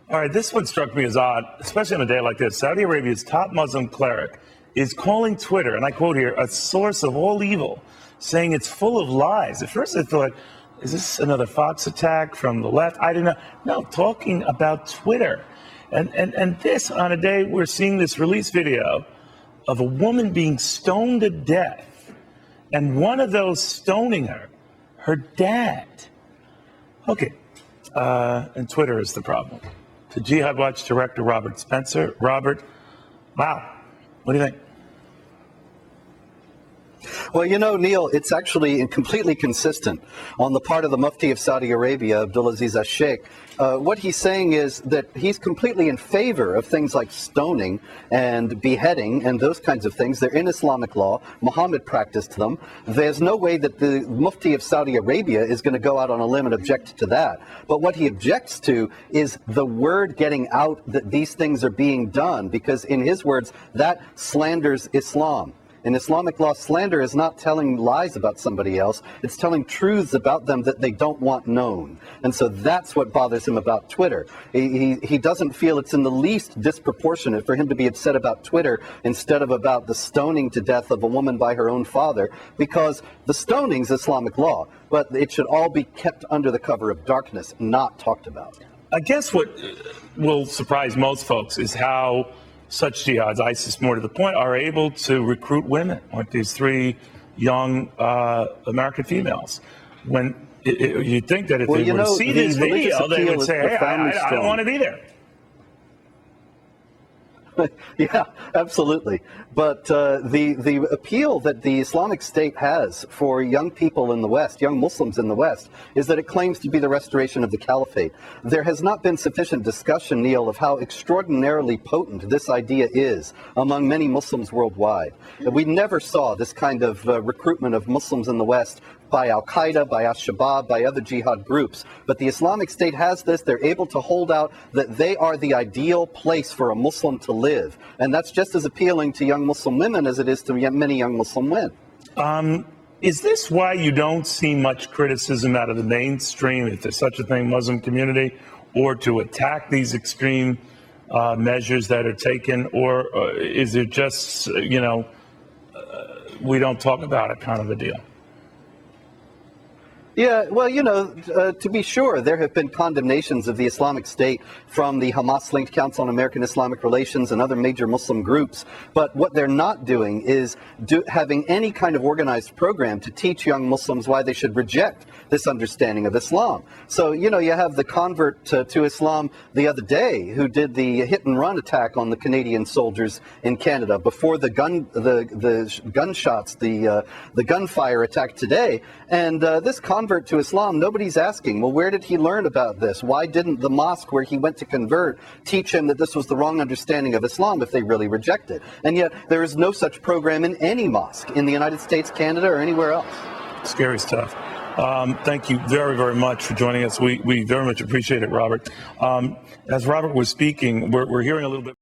All right, this one struck me as odd, especially on a day like this. Saudi Arabia's top Muslim cleric is calling Twitter, and I quote here, a source of all evil, saying it's full of lies. At first I thought, is this another Fox attack from the left? I didn't know. No, talking about Twitter. And this, on a day we're seeing this release video of a woman being stoned to death, and one of those stoning her dad. Okay, and Twitter is the problem. To Jihad Watch director Robert Spencer. Robert, wow, what do you think? Well, you know, Neil, it's actually completely consistent on the part of the Mufti of Saudi Arabia, Abdulaziz al-Sheikh. What he's saying is that he's completely in favor of things like stoning and beheading and those kinds of things. They're in Islamic law. Muhammad practiced them. There's no way that the Mufti of Saudi Arabia is going to go out on a limb and object to that. But what he objects to is the word getting out that these things are being done, because in his words, that slanders Islam. In Islamic law, slander is not telling lies about somebody else. It's telling truths about them that they don't want known. And so that's what bothers him about Twitter. He doesn't feel it's in the least disproportionate for him to be upset about Twitter instead of about the stoning to death of a woman by her own father, because the stoning's Islamic law, but it should all be kept under the cover of darkness, not talked about. I guess what will surprise most folks is how such jihads, ISIS more to the point, are able to recruit women, like these three young American females. When you'd think that if they were to see this video, they would say, hey, I don't want to be there. Yeah, absolutely. But the appeal that the Islamic State has for young people in the West, young Muslims in the West, is that it claims to be the restoration of the caliphate. There has not been sufficient discussion, Neil, of how extraordinarily potent this idea is among many Muslims worldwide. We never saw this kind of recruitment of Muslims in the West by al-Qaeda, by al-Shabaab, by other jihad groups. But the Islamic State has this. They're able to hold out that they are the ideal place for a Muslim to live. And that's just as appealing to young Muslim women as it is to many young Muslim men. Is this why you don't see much criticism out of the mainstream, if there's such a thing, Muslim community, or to attack these extreme measures that are taken? Or is it just, we don't talk about it kind of a deal? Yeah, well, to be sure, there have been condemnations of the Islamic State from the Hamas-linked Council on American Islamic Relations and other major Muslim groups. But what they're not doing is having any kind of organized program to teach young Muslims why they should reject this understanding of Islam. So, you have the convert to Islam the other day who did the hit-and-run attack on the Canadian soldiers in Canada before the gunshots, the gunfire attack today. And this convert to Islam, nobody's asking, well, where did he learn about this? Why didn't the mosque where he went to convert teach him that this was the wrong understanding of Islam if they really reject it? And yet there is no such program in any mosque in the United States, Canada, or anywhere else. Scary stuff. Thank you very, very much for joining us. We very much appreciate it, Robert. As Robert was speaking, we're hearing a little bit